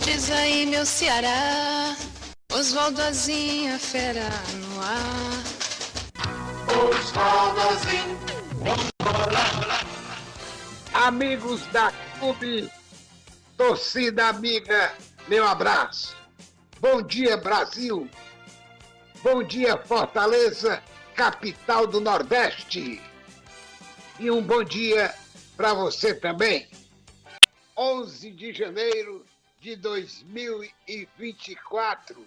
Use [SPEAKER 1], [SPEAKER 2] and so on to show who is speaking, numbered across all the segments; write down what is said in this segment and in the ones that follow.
[SPEAKER 1] Diz aí, meu Ceará, Osvaldozinho, fera no ar.
[SPEAKER 2] Osvaldozinho.
[SPEAKER 3] Amigos da Clube, torcida amiga, meu abraço. Bom dia, Brasil. Bom dia, Fortaleza, capital do Nordeste. E um bom dia para você também. 11 de janeiro de 2024,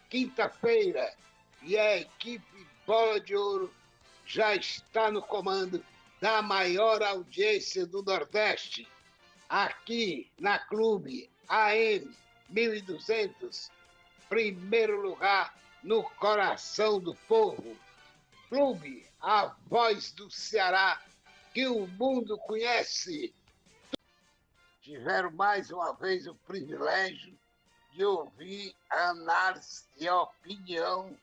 [SPEAKER 3] quinta-feira, e a equipe Bola de Ouro já está no comando da maior audiência do Nordeste, aqui na Clube AM 1200, primeiro lugar no coração do povo. Clube, a voz do Ceará que o mundo conhece. Tiveram mais uma vez o privilégio de ouvir a análise e a opinião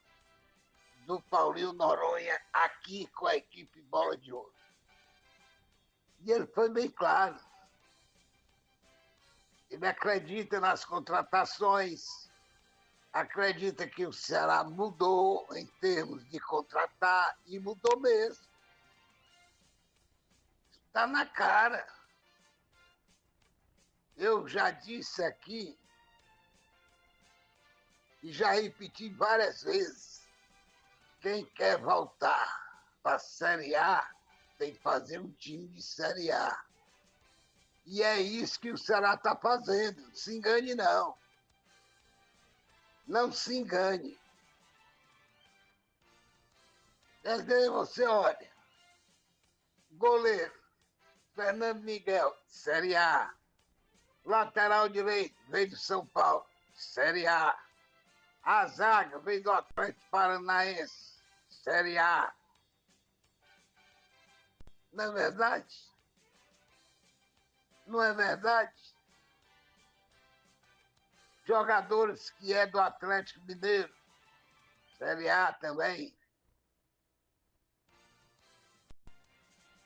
[SPEAKER 3] do Paulinho Noronha aqui com a equipe Bola de Ouro. E ele foi bem claro. Ele acredita nas contratações, acredita que o Ceará mudou em termos de contratar, e mudou mesmo. Está na cara. Eu já disse aqui, e já repeti várias vezes, quem quer voltar para a Série A tem que fazer um time de Série A. E é isso que o Ceará está fazendo. Não se engane, não. Não se engane. Daí você olha, goleiro, Fernando Miguel, Série A. Lateral direito, veio do São Paulo, Série A. A zaga veio do Atlético Paranaense, Série A. Não é verdade? Não é verdade? Jogadores que é do Atlético Mineiro, Série A também.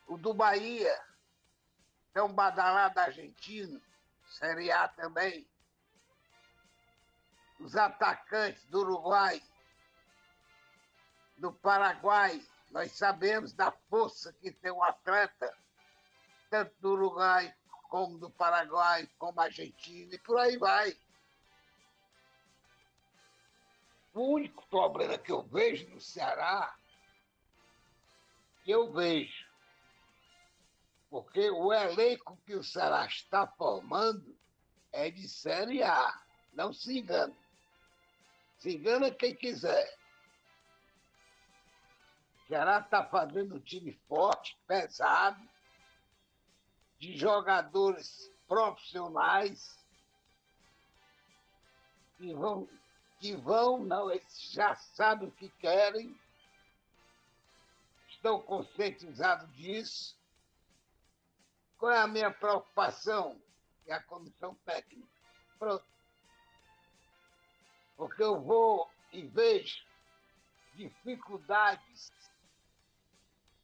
[SPEAKER 3] O do Bahia, é um badalado argentino, Série A também. Os atacantes do Uruguai, do Paraguai, nós sabemos da força que tem um atleta, tanto do Uruguai, como do Paraguai, como Argentina, e por aí vai. O único problema que eu vejo no Ceará, porque o elenco que o Ceará está formando é de Série A. Não se engane. Se engana quem quiser. O Ceará está fazendo um time forte, pesado, de jogadores profissionais não, eles já sabem o que querem, estão conscientizados disso. Qual é a minha preocupação? É a comissão técnica. Pronto. Porque eu vou e vejo dificuldades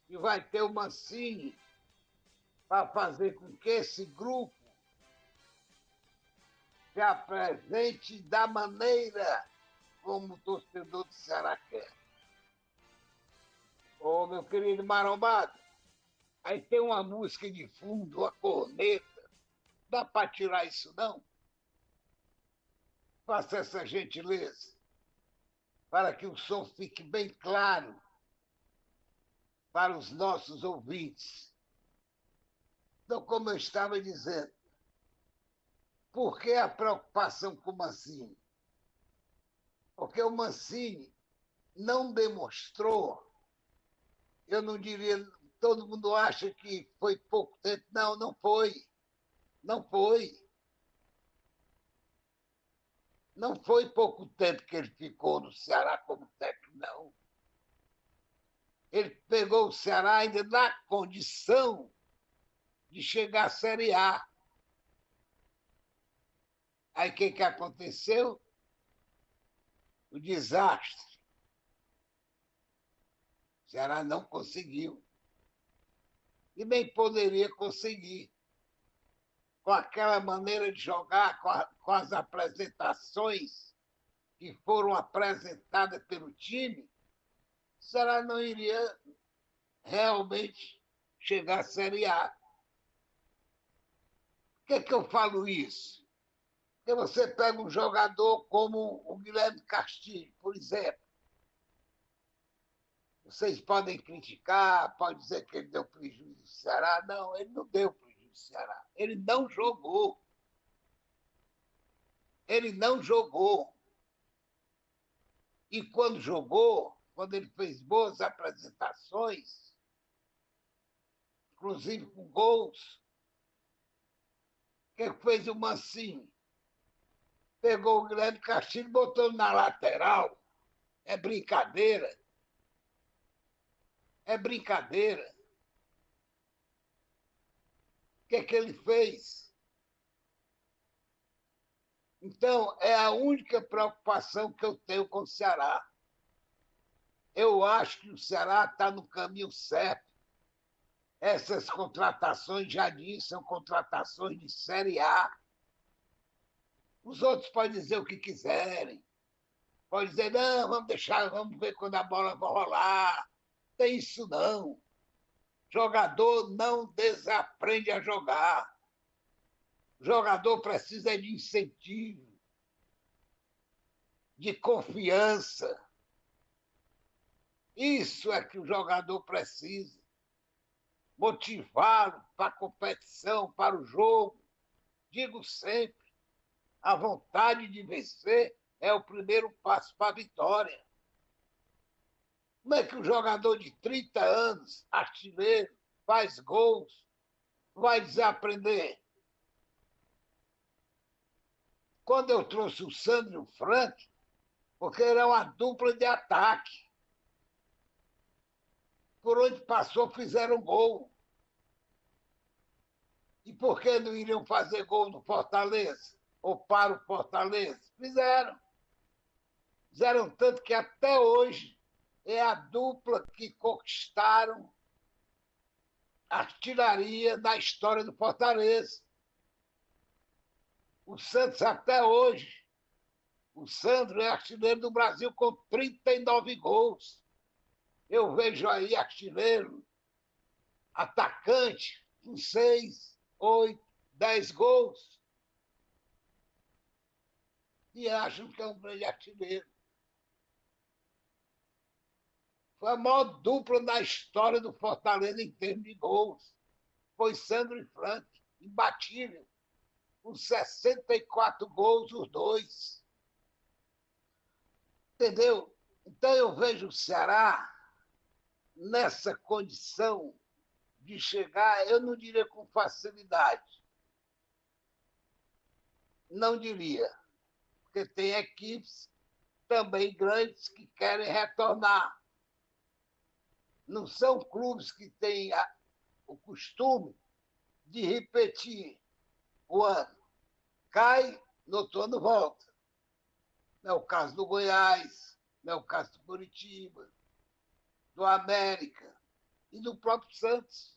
[SPEAKER 3] que vai ter o Mancini para fazer com que esse grupo se apresente da maneira como o torcedor do Ceará quer. Ô, meu querido marombado, aí tem uma música de fundo, uma corneta. Dá para tirar isso, não? Faça essa gentileza, para que o som fique bem claro para os nossos ouvintes. Então, como eu estava dizendo, por que a preocupação com o Mancini? Porque o Mancini não demonstrou, eu não diria, todo mundo acha que foi pouco tempo. Não, não foi. Não foi. Não foi pouco tempo que ele ficou no Ceará como técnico, não. Ele pegou o Ceará ainda na condição de chegar à Série A. Aí o que aconteceu? O desastre. O Ceará não conseguiu. E nem poderia conseguir. com aquela maneira de jogar, com as apresentações que foram apresentadas pelo time, o Ceará não iria realmente chegar à Série A. Por que eu falo isso? Porque você pega um jogador como o Guilherme Castilho, por exemplo. Vocês podem criticar, podem dizer que ele deu prejuízo ao Ceará. Não, ele não deu prejuízo ao Ceará. Ele não jogou. Ele não jogou. E quando jogou, quando ele fez boas apresentações, inclusive com gols, o que fez o Mancini? Pegou o Guilherme Castilho e botou na lateral. É brincadeira. É brincadeira. O que ele fez? Então, é a única preocupação que eu tenho com o Ceará. Eu acho que o Ceará está no caminho certo. Essas contratações, já disse, são contratações de Série A. Os outros podem dizer o que quiserem. Podem dizer, não, vamos deixar, vamos ver quando a bola vai rolar. Tem isso não. Jogador não desaprende a jogar. O jogador precisa de incentivo, de confiança. Isso é que o jogador precisa. Motivá-lo para a competição, para o jogo. Digo sempre, a vontade de vencer é o primeiro passo para a vitória. Como é que um jogador de 30 anos, artilheiro, faz gols, vai desaprender? Quando eu trouxe o Sandro e o Frank, porque era uma dupla de ataque. Por onde passou, fizeram gol. E por que não iriam fazer gol no Fortaleza? Ou para o Fortaleza? Fizeram. Fizeram tanto que até hoje é a dupla que conquistaram a artilharia na história do Fortaleza. O Santos até hoje, o Sandro é artilheiro do Brasil com 39 gols. Eu vejo aí artilheiro, atacante, com 6, 8, 10 gols. E acham que é um grande artilheiro. Foi a maior dupla na história do Fortaleza em termos de gols. Foi Sandro e Frank, imbatível, com 64 gols os dois. Entendeu? Então eu vejo o Ceará nessa condição de chegar, eu não diria com facilidade. Não diria. Porque tem equipes também grandes que querem retornar. Não são clubes que têm o costume de repetir o ano. Cai, no outro ano volta. Não é o caso do Goiás, não é o caso do Curitiba, do América e do próprio Santos.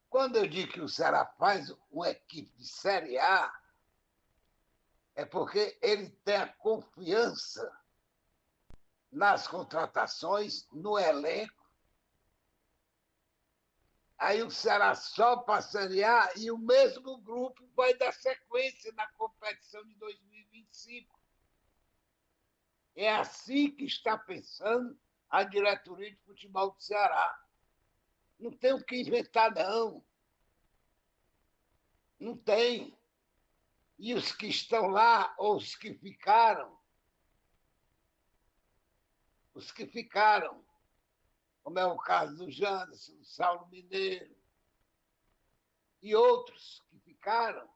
[SPEAKER 3] Quando eu digo que o Ceará faz uma equipe de Série A, é porque ele tem a confiança nas contratações, no elenco. Aí o Ceará sobe para a Série A e o mesmo grupo vai dar sequência na competição de 2025. É assim que está pensando a diretoria de futebol do Ceará. Não tem o que inventar, não. Não tem. E os que estão lá, ou os que ficaram, como é o caso do Janderson, do Saulo Mineiro, e outros que ficaram,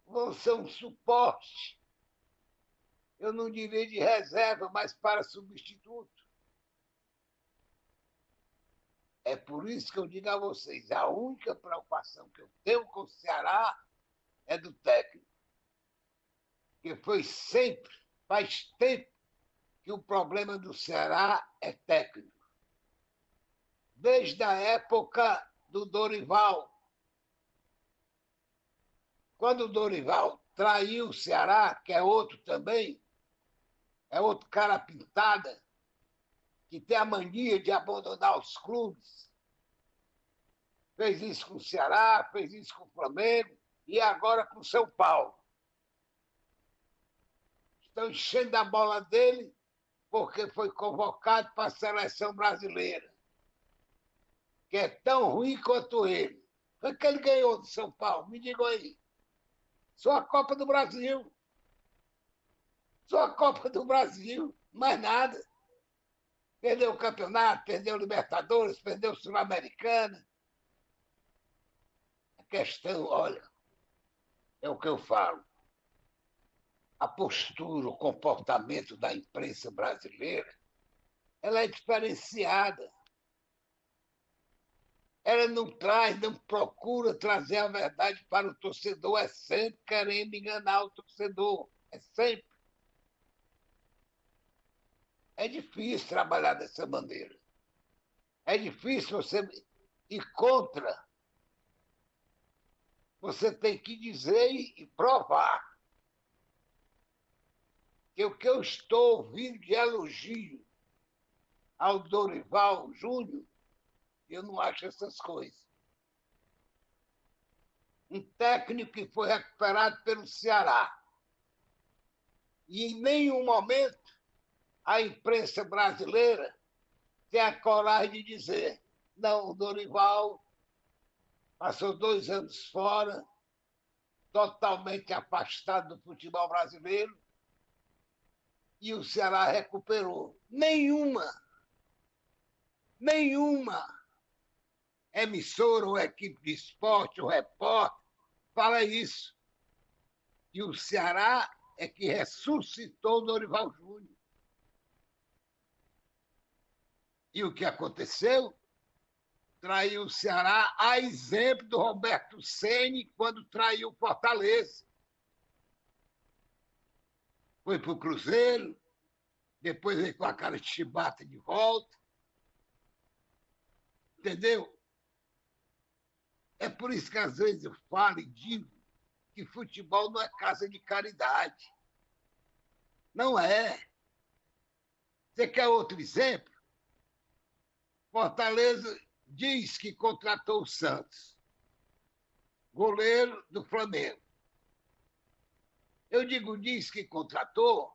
[SPEAKER 3] vão ser um suporte, eu não diria de reserva, mas para substituto. É por isso que eu digo a vocês, a única preocupação que eu tenho com o Ceará é do técnico. Porque foi sempre, faz tempo, que o problema do Ceará é técnico. Desde a época do Dorival. Quando o Dorival traiu o Ceará, que é outro também, é outro cara pintada, que tem a mania de abandonar os clubes. Fez isso com o Ceará, fez isso com o Flamengo e agora com o São Paulo. Estão enchendo a bola dele porque foi convocado para a seleção brasileira, que é tão ruim quanto ele. Foi que ele ganhou do São Paulo, me digam aí. Só a Copa do Brasil. Só a Copa do Brasil, mais nada. Perdeu o campeonato, perdeu o Libertadores, perdeu o Sul-Americana. A questão, olha, é o que eu falo. A postura, o comportamento da imprensa brasileira, ela é diferenciada. Ela não traz, não procura trazer a verdade para o torcedor, é sempre querendo enganar o torcedor, é sempre. É difícil trabalhar dessa maneira. É difícil você ir contra. Você tem que dizer e provar que o que eu estou ouvindo de elogio ao Dorival Júnior, eu não acho essas coisas. Um técnico que foi recuperado pelo Ceará. E em nenhum momento a imprensa brasileira tem a coragem de dizer: não, o Dorival passou 2 anos fora, totalmente afastado do futebol brasileiro, e o Ceará recuperou. Nenhuma emissora ou equipe de esporte ou repórter fala isso. E o Ceará é que ressuscitou o Dorival Júnior. E o que aconteceu? Traiu o Ceará, a exemplo do Roberto Ceni quando traiu o Fortaleza. Foi para o Cruzeiro, depois veio com a cara de chibata de volta. Entendeu? É por isso que às vezes eu falo e digo que futebol não é casa de caridade. Não é. Você quer outro exemplo? Fortaleza diz que contratou o Santos, goleiro do Flamengo. Eu digo diz que contratou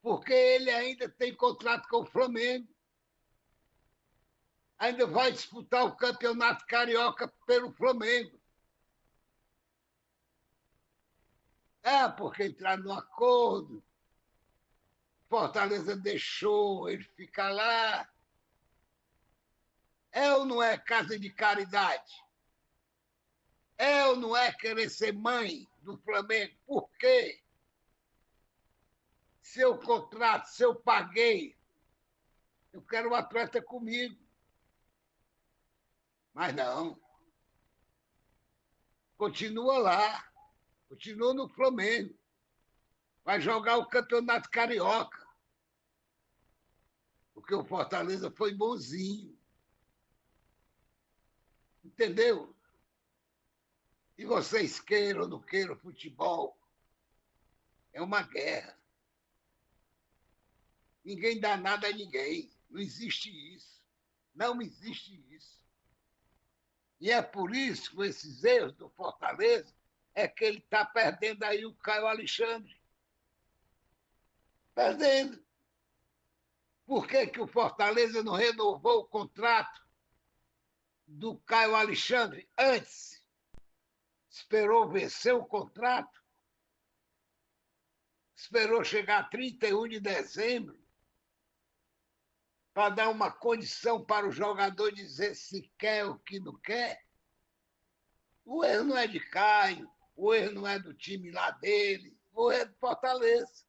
[SPEAKER 3] porque ele ainda tem contrato com o Flamengo. Ainda vai disputar o Campeonato Carioca pelo Flamengo. Porque entraram no acordo, Fortaleza deixou ele ficar lá. É ou não é casa de caridade? É ou não é querer ser mãe do Flamengo? Por quê? Se eu contrato, se eu paguei, eu quero um atleta comigo. Mas não. Continua lá. Continua no Flamengo. Vai jogar o Campeonato Carioca. Porque o Fortaleza foi bonzinho. Entendeu? E vocês queiram ou não queiram futebol, é uma guerra. Ninguém dá nada a ninguém. Não existe isso. Não existe isso. E é por isso, com esses erros do Fortaleza, é que ele está perdendo aí o Caio Alexandre. Perdendo. Por que o Fortaleza não renovou o contrato do Caio Alexandre antes? Esperou vencer o contrato? Esperou chegar a 31 de dezembro para dar uma condição para o jogador dizer se quer ou que não quer? O erro não é de Caio, o erro não é do time lá dele, o erro é do Fortaleza.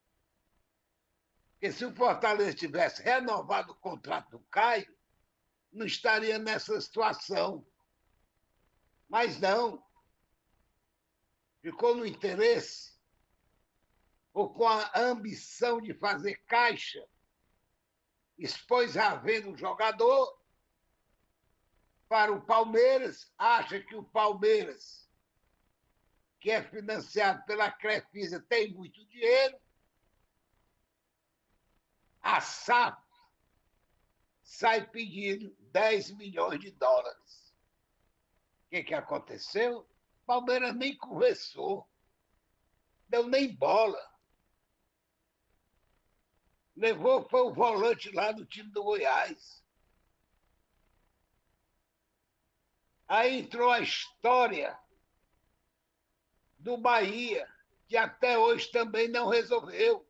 [SPEAKER 3] Porque se o Fortaleza tivesse renovado o contrato do Caio, não estaria nessa situação. Mas não. Ficou no interesse ou com a ambição de fazer caixa, expôs a venda do jogador para o Palmeiras, acha que o Palmeiras, que é financiado pela Crefisa, tem muito dinheiro. A SAF sai pedindo 10 milhões de dólares. O que aconteceu? O Palmeiras nem conversou, deu nem bola. Levou, foi o volante lá do time do Goiás. Aí entrou a história do Bahia, que até hoje também não resolveu.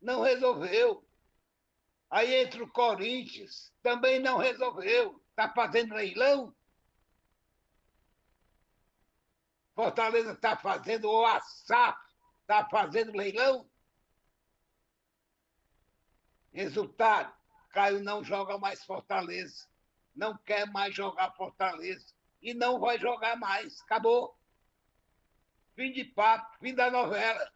[SPEAKER 3] Não resolveu. Aí entra o Corinthians, também não resolveu. Está fazendo leilão? Fortaleza está fazendo, ou a SAF está fazendo leilão? Resultado, Caio não joga mais Fortaleza. Não quer mais jogar Fortaleza. E não vai jogar mais. Acabou. Fim de papo, fim da novela.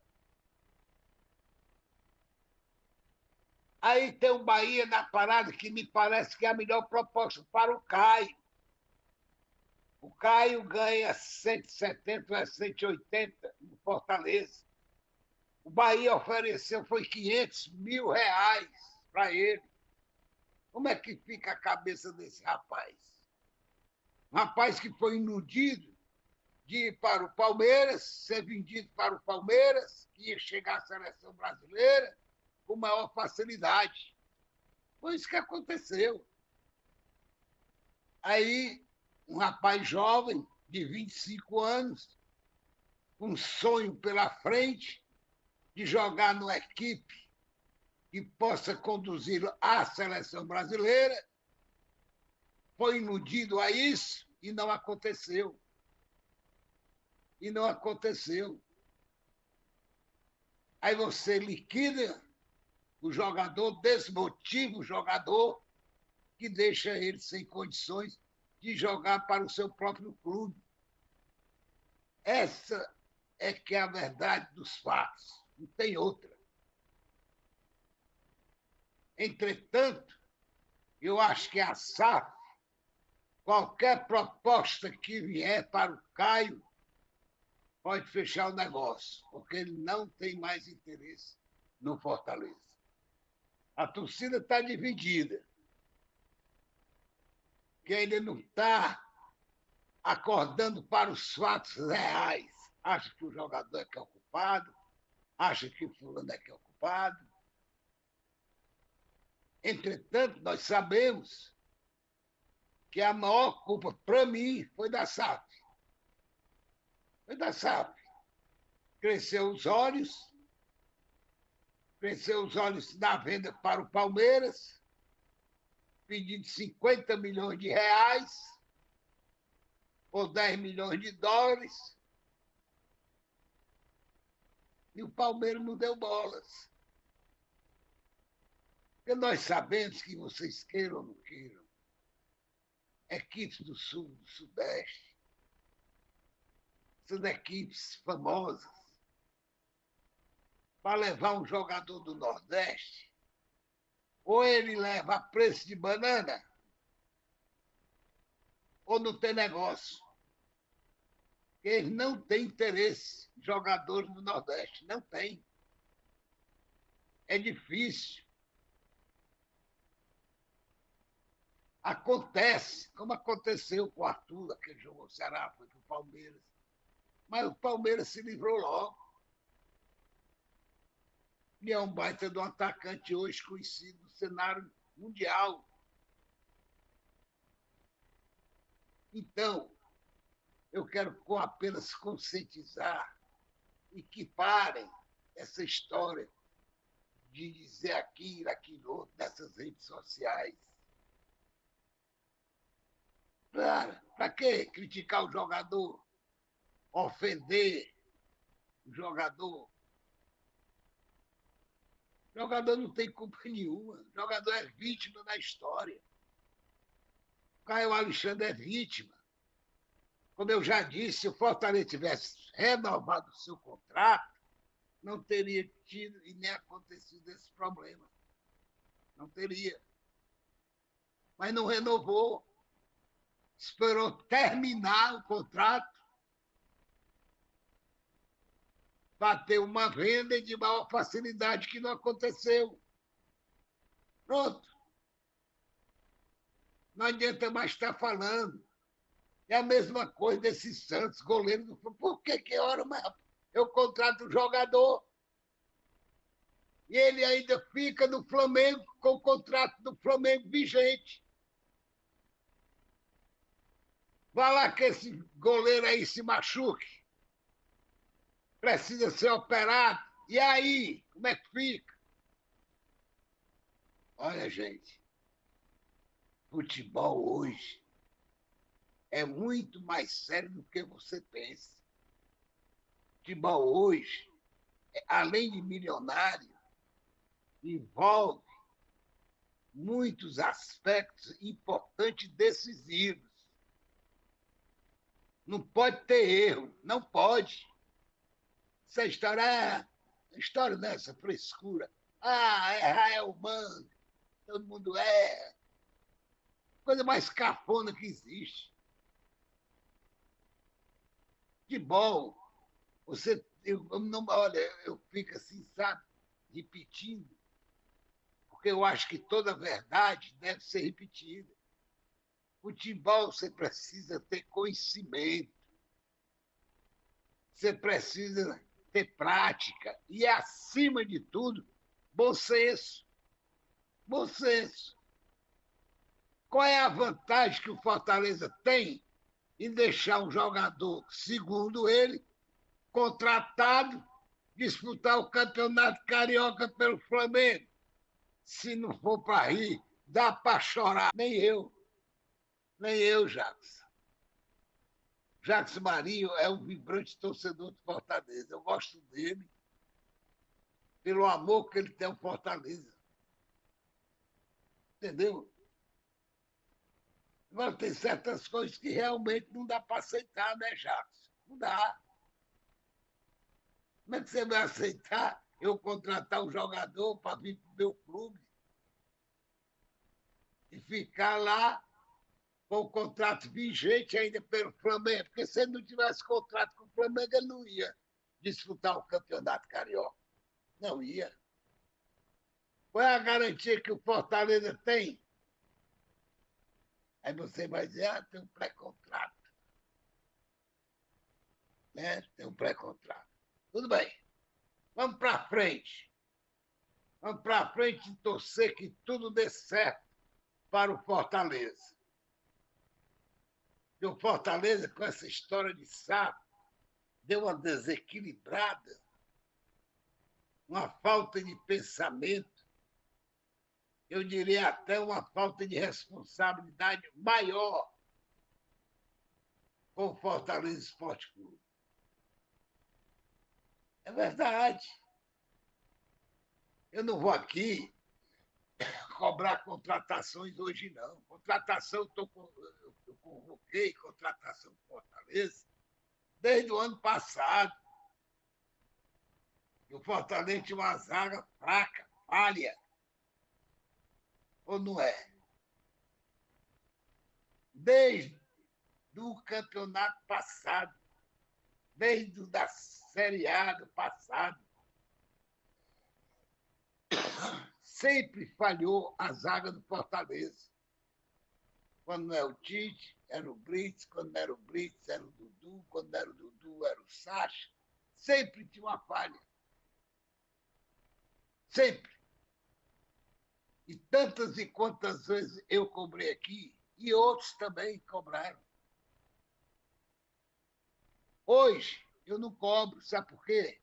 [SPEAKER 3] Aí tem o Bahia na parada, que me parece que é a melhor proposta para o Caio. O Caio ganha 170 a 180 no Fortaleza. O Bahia ofereceu foi 500 mil reais para ele. Como é que fica a cabeça desse rapaz? Um rapaz que foi iludido de ir para o Palmeiras, ser vendido para o Palmeiras, que ia chegar à seleção brasileira com maior facilidade. Foi isso que aconteceu. Aí, um rapaz jovem, de 25 anos, com um sonho pela frente, de jogar numa equipe que possa conduzi-lo à seleção brasileira, foi iludido a isso e não aconteceu. E não aconteceu. Aí você liquida o jogador, desmotiva o jogador, que deixa ele sem condições de jogar para o seu próprio clube. Essa é que é a verdade dos fatos, não tem outra. Entretanto, eu acho que a SAF, qualquer proposta que vier para o Caio, pode fechar o negócio, porque ele não tem mais interesse no Fortaleza. A torcida está dividida, que ele não está acordando para os fatos reais. Acha que o jogador é que é o culpado, acha que o fulano é que é o culpado. Entretanto, nós sabemos que a maior culpa, para mim, foi da SAF. Foi da SAF. Cresceu os olhos na venda para o Palmeiras, pedindo 50 milhões de reais ou 10 milhões de dólares, e o Palmeiras não deu bolas. Porque nós sabemos que vocês queiram ou não queiram, equipes do Sul, do Sudeste, são equipes famosas, para levar um jogador do Nordeste, ou ele leva a preço de banana, ou não tem negócio. Eles não têm interesse em jogadores do Nordeste, não tem. É difícil. Acontece, como aconteceu com o Arthur, aquele jogou o Ceará, foi para o Palmeiras. Mas o Palmeiras se livrou logo. E é um baita de um atacante hoje conhecido no cenário mundial. Então, eu quero apenas conscientizar e que parem essa história de dizer aquilo, aquilo outro, nessas redes sociais. Para que criticar o jogador? Ofender o jogador? O jogador não tem culpa nenhuma. O jogador é vítima da história. O Caio Alexandre é vítima. Como eu já disse, se o Fortaleza tivesse renovado o seu contrato, não teria tido e nem acontecido esse problema. Não teria. mas não renovou. Esperou terminar o contrato para ter uma venda de maior facilidade, que não aconteceu. Pronto. Não adianta mais estar falando. É a mesma coisa desse Santos, goleiro do Flamengo. Por que hora mais? Eu contrato o jogador e ele ainda fica no Flamengo com o contrato do Flamengo vigente. Vai lá que esse goleiro aí se machuque, precisa ser operado. E aí, como é que fica? Olha, gente, futebol hoje é muito mais sério do que você pensa. Futebol hoje, além de milionário, envolve muitos aspectos importantes e decisivos. Não pode ter erro, não pode. Essa história dessa frescura. Errar é humano, todo mundo erra. Coisa mais cafona que existe. Que bom. Olha, eu fico assim, sabe, repetindo, porque eu acho que toda verdade deve ser repetida. Futebol você precisa ter conhecimento, você precisa ter prática e, acima de tudo, bom senso. Bom senso. Qual é a vantagem que o Fortaleza tem em deixar um jogador, segundo ele, contratado, disputar o Campeonato Carioca pelo Flamengo? Se não for para rir, dá para chorar. Nem eu, Jacques. Jacques Marinho é um vibrante torcedor do Fortaleza. Eu gosto dele pelo amor que ele tem ao Fortaleza. Entendeu? Agora, tem certas coisas que realmente não dá para aceitar, né, Jacques? Não dá. Como é que você vai aceitar eu contratar um jogador para vir para o meu clube e ficar lá com o contrato vigente ainda pelo Flamengo? Porque se ele não tivesse contrato com o Flamengo, ele não ia disputar o Campeonato Carioca. Não ia. Qual é a garantia que o Fortaleza tem? Aí você vai dizer, tem um pré-contrato. Né? Tem um pré-contrato. Tudo bem. Vamos para frente. Vamos para frente e torcer que tudo dê certo para o Fortaleza. E o Fortaleza, com essa história de SAF, deu uma desequilibrada, uma falta de pensamento, eu diria até uma falta de responsabilidade maior com o Fortaleza Esporte Clube. É verdade. Eu não vou aqui cobrar contratações hoje, não. Contratação, eu convoquei contratação do Fortaleza desde o ano passado. E o Fortaleza tinha uma zaga fraca, falha. Ou não é? Desde o campeonato passado, desde o da Série A do passado, sempre falhou a zaga do Fortaleza. Quando não é o Tite, era o Brits. Quando não era o Brits, era o Dudu. Quando não era o Dudu, era o Sacha. Sempre tinha uma falha. Sempre. E tantas e quantas vezes eu cobrei aqui, e outros também cobraram. Hoje, eu não cobro, sabe por quê?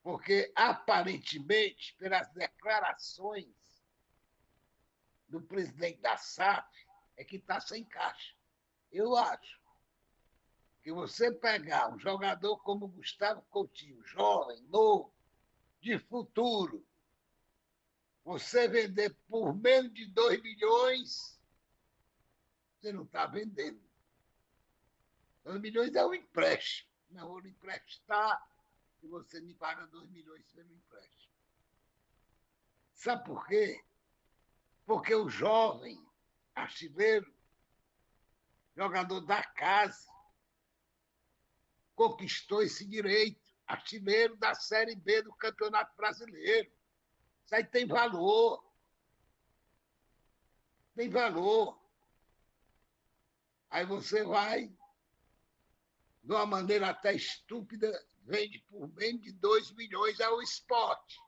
[SPEAKER 3] Porque, aparentemente, pelas declarações do presidente da SAF, é que está sem caixa. Eu acho que você pegar um jogador como Gustavo Coutinho, jovem, novo, de futuro, você vender por menos de 2 milhões, você não está vendendo. 2 milhões é um empréstimo. Não vou lhe emprestar e você me paga 2 milhões pelo empréstimo. Sabe por quê? porque o jovem artilheiro, jogador da casa, conquistou esse direito, artilheiro da Série B do Campeonato Brasileiro. Isso aí tem valor. Tem valor. Aí você vai, de uma maneira até estúpida, vende por menos de 2 milhões ao esporte.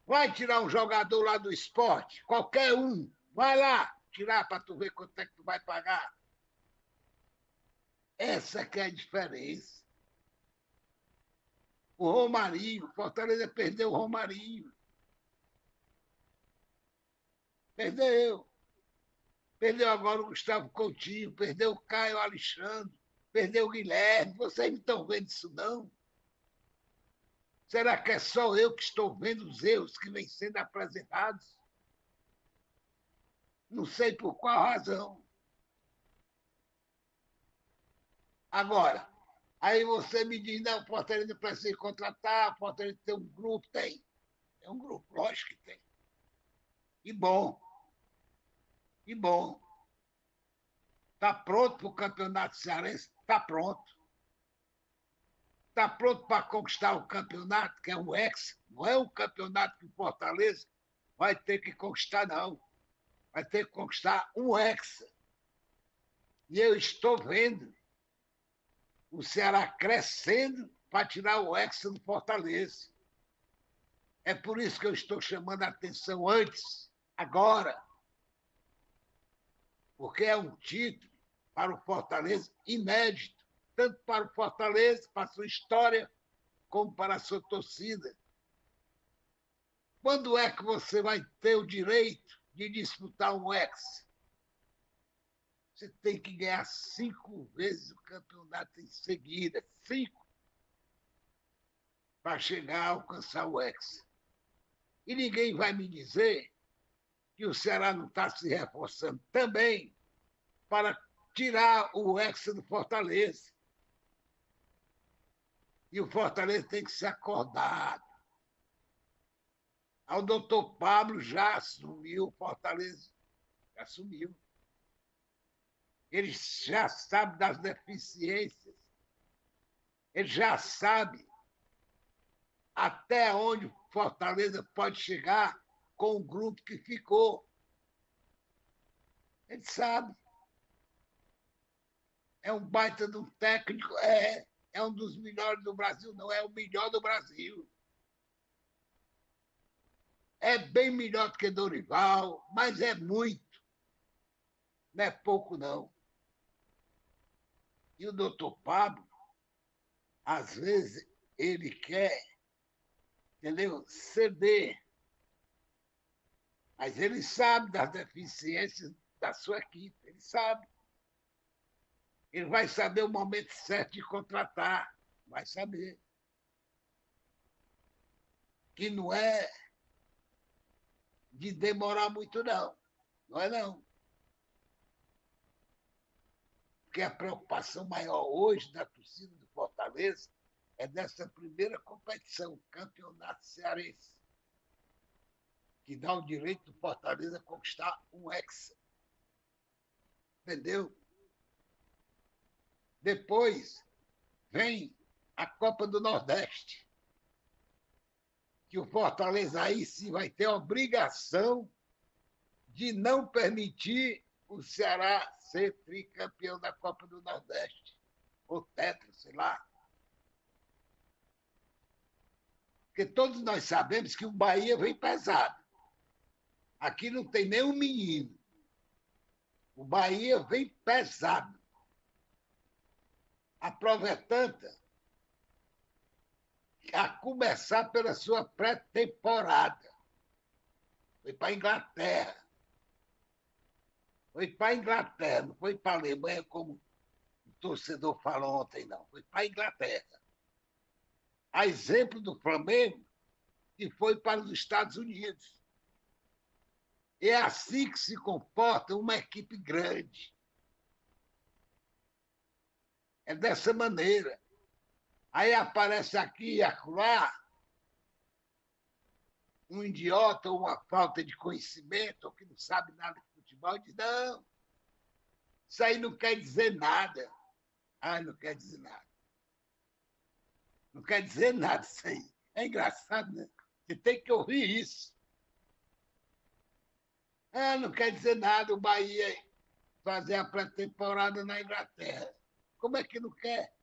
[SPEAKER 3] Vai tirar um jogador lá do esporte, qualquer um, vai lá tirar para tu ver quanto é que tu vai pagar. Essa que é a diferença. O Romarinho, Fortaleza perdeu o Romarinho. Perdeu. Perdeu agora o Gustavo Coutinho, perdeu o Caio Alexandre, perdeu o Guilherme. Vocês não estão vendo isso, não? Será que é só eu que estou vendo os erros que vêm sendo apresentados? Não sei por qual razão. Agora, aí você me diz, não, o Fortaleza precisa contratar, o Fortaleza tem um grupo, tem. É um grupo, lógico que tem. E bom. E bom. Está pronto para o Campeonato Cearense? Está pronto. Está pronto para conquistar o campeonato, que é o Hexa. Não é um campeonato que o Fortaleza vai ter que conquistar, não. Vai ter que conquistar um Hexa. E eu estou vendo o Ceará crescendo para tirar o Hexa do Fortaleza. É por isso que eu estou chamando a atenção antes, agora. Porque é um título para o Fortaleza inédito, tanto para o Fortaleza, para a sua história, como para a sua torcida. Quando é que você vai ter o direito de disputar um Hexa? Você tem que ganhar 5 vezes o campeonato em seguida, 5, para chegar a alcançar o Hexa. E ninguém vai me dizer que o Ceará não está se reforçando também para tirar o Hexa do Fortaleza. E o Fortaleza tem que se acordar. O doutor Pablo já assumiu o Fortaleza. Já assumiu. Ele já sabe das deficiências. Ele já sabe até onde o Fortaleza pode chegar com o grupo que ficou. Ele sabe. É um baita de um técnico, é um dos melhores do Brasil, não é o melhor do Brasil. É bem melhor do que Dorival, mas é muito. Não é pouco, não. E o doutor Pablo, às vezes, ele quer, entendeu? Ceder. Mas ele sabe das deficiências da sua equipe, ele sabe. Ele vai saber o momento certo de contratar, vai saber. Que não é de demorar muito, não. Não é, não. Porque a preocupação maior hoje da torcida do Fortaleza é dessa primeira competição, Campeonato Cearense, que dá o direito do Fortaleza a conquistar um Hexa. Entendeu? Depois vem a Copa do Nordeste, que o Fortaleza aí sim vai ter a obrigação de não permitir o Ceará ser tricampeão da Copa do Nordeste, ou tetra, sei lá. Porque todos nós sabemos que o Bahia vem pesado. Aqui não tem nenhum menino. O Bahia vem pesado. A prova é tanta, a começar pela sua pré-temporada. Foi para a Inglaterra. Foi para a Inglaterra, não foi para a Alemanha, como o torcedor falou ontem, não. Foi para a Inglaterra. A exemplo do Flamengo, que foi para os Estados Unidos. É assim que se comporta uma equipe grande. É dessa maneira. Aí aparece aqui e acolá um idiota ou uma falta de conhecimento, ou que não sabe nada de futebol, diz, não, isso aí não quer dizer nada. Ah, não quer dizer nada. Não quer dizer nada isso aí. É engraçado, né? Você tem que ouvir isso. Ah, não quer dizer nada o Bahia fazer a pré-temporada na Inglaterra. Como é que não quer?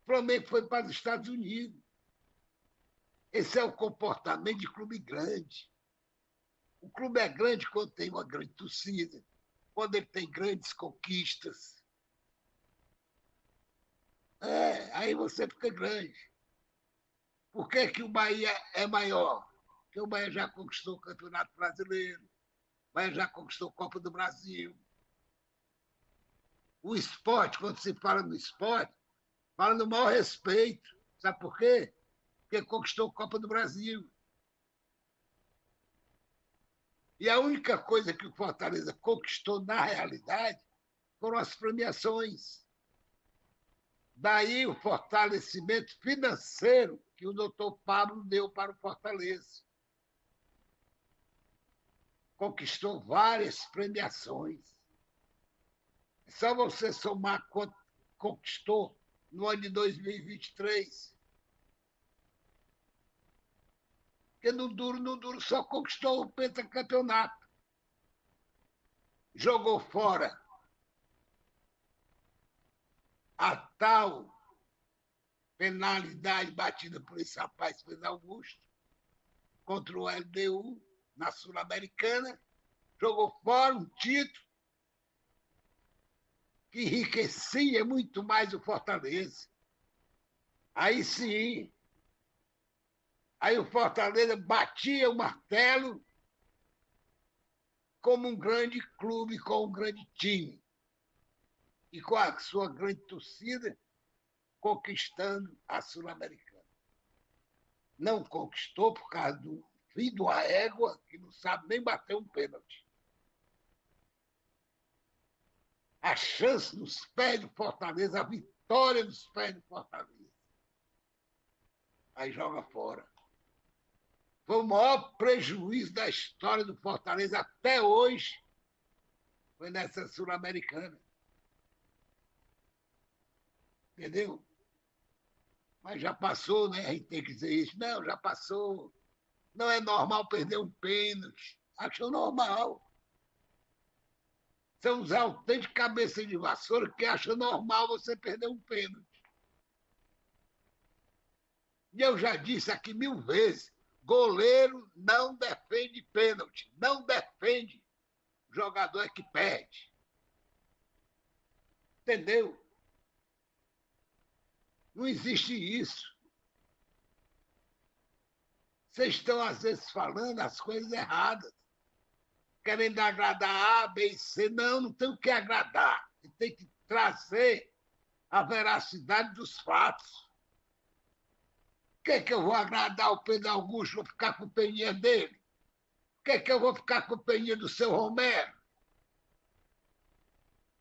[SPEAKER 3] O Flamengo foi para os Estados Unidos. Esse é o comportamento de clube grande. O clube é grande quando tem uma grande torcida, quando ele tem grandes conquistas. Aí você fica grande. Por que, que o Bahia é maior? Porque o Bahia já conquistou o Campeonato Brasileiro, o Bahia já conquistou a Copa do Brasil. O esporte, quando se fala no esporte, fala no maior respeito. Sabe por quê? Porque conquistou a Copa do Brasil. E a única coisa que o Fortaleza conquistou na realidade foram as premiações. Daí o fortalecimento financeiro que o doutor Pablo deu para o Fortaleza. Conquistou várias premiações. Só você somar quanto conquistou no ano de 2023. Porque no duro só conquistou o pentacampeonato. Jogou fora a tal penalidade batida por esse rapaz, Fez Augusto, contra o LDU na Sul-Americana. Jogou fora um título que enriquecia muito mais o Fortaleza. Aí sim, aí o Fortaleza batia o martelo como um grande clube, com um grande time. E com a sua grande torcida, conquistando a Sul-Americana. Não conquistou por causa do filho de uma égua que não sabe nem bater um pênalti. A chance nos pés do Fortaleza, a vitória nos pés do Fortaleza. Aí joga fora. Foi o maior prejuízo da história do Fortaleza até hoje. Foi nessa Sul-Americana. Entendeu? Mas já passou, né? A gente tem que dizer isso. Não, já passou. Não é normal perder um pênalti. Achou normal. São os autênticos cabeça de vassoura que acham normal você perder um pênalti. E eu já disse aqui 1000 vezes, goleiro não defende pênalti. Não defende. O jogador é que perde. Entendeu? Não existe isso. Vocês estão, às vezes, falando as coisas erradas. Querendo agradar A, B e C. Não, não tem o que agradar. Você tem que trazer a veracidade dos fatos. Por que eu vou agradar o Pedro Augusto? Vou ficar com peninha dele? Por que eu vou ficar com peninha do seu Romero?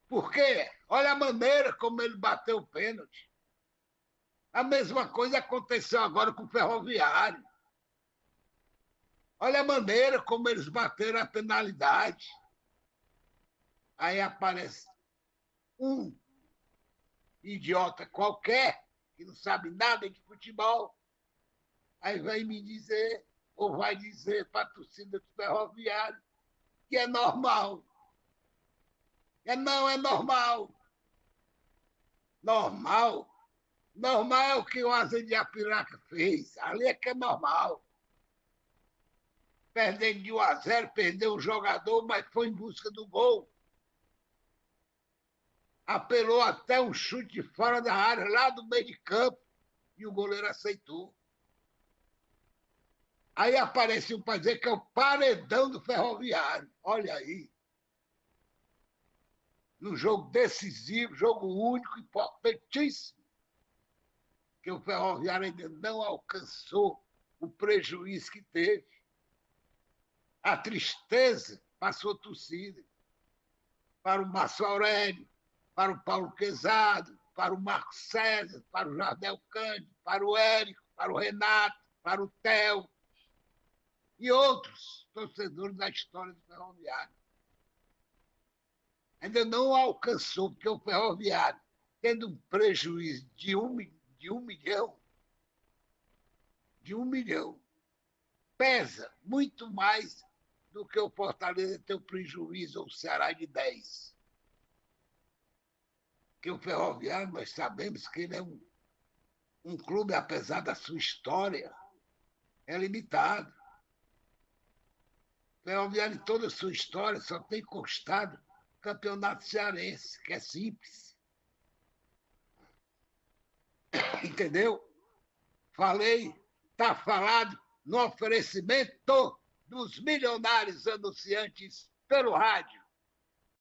[SPEAKER 3] Por quê? Olha a maneira como ele bateu o pênalti. A mesma coisa aconteceu agora com o Ferroviário. Olha a maneira como eles bateram a penalidade. Aí aparece um idiota qualquer, que não sabe nada de futebol, aí vai me dizer, ou vai dizer para a torcida do Ferroviário, que é normal. Não é normal. Normal? Normal é o que o Asa de Apiraca fez. Ali é que é normal. Perdendo de 1-0, perdeu o jogador, mas foi em busca do gol. Apelou até um chute fora da área, lá do meio de campo, e o goleiro aceitou. Aí apareceu para dizer que é o paredão do Ferroviário. Olha aí. Num jogo decisivo, jogo único, importantíssimo, que o Ferroviário ainda não alcançou o prejuízo que teve. A tristeza passou a torcida. Para o Márcio Aurélio, para o Paulo Quezado, para o Marco César, para o Jardel Cândido, para o Érico, para o Renato, para o Theo e outros torcedores da história do Ferroviário. Ainda não alcançou, porque o Ferroviário, tendo um prejuízo de um milhão, pesa muito mais do que o Fortaleza ter um prejuízo ou o Ceará de 10. Porque o Ferroviário, nós sabemos que ele é um clube, apesar da sua história, é limitado. O Ferroviário, em toda a sua história, só tem conquistado o campeonato cearense, que é simples. Entendeu? Falei, está falado no oferecimento dos milionários anunciantes pelo rádio.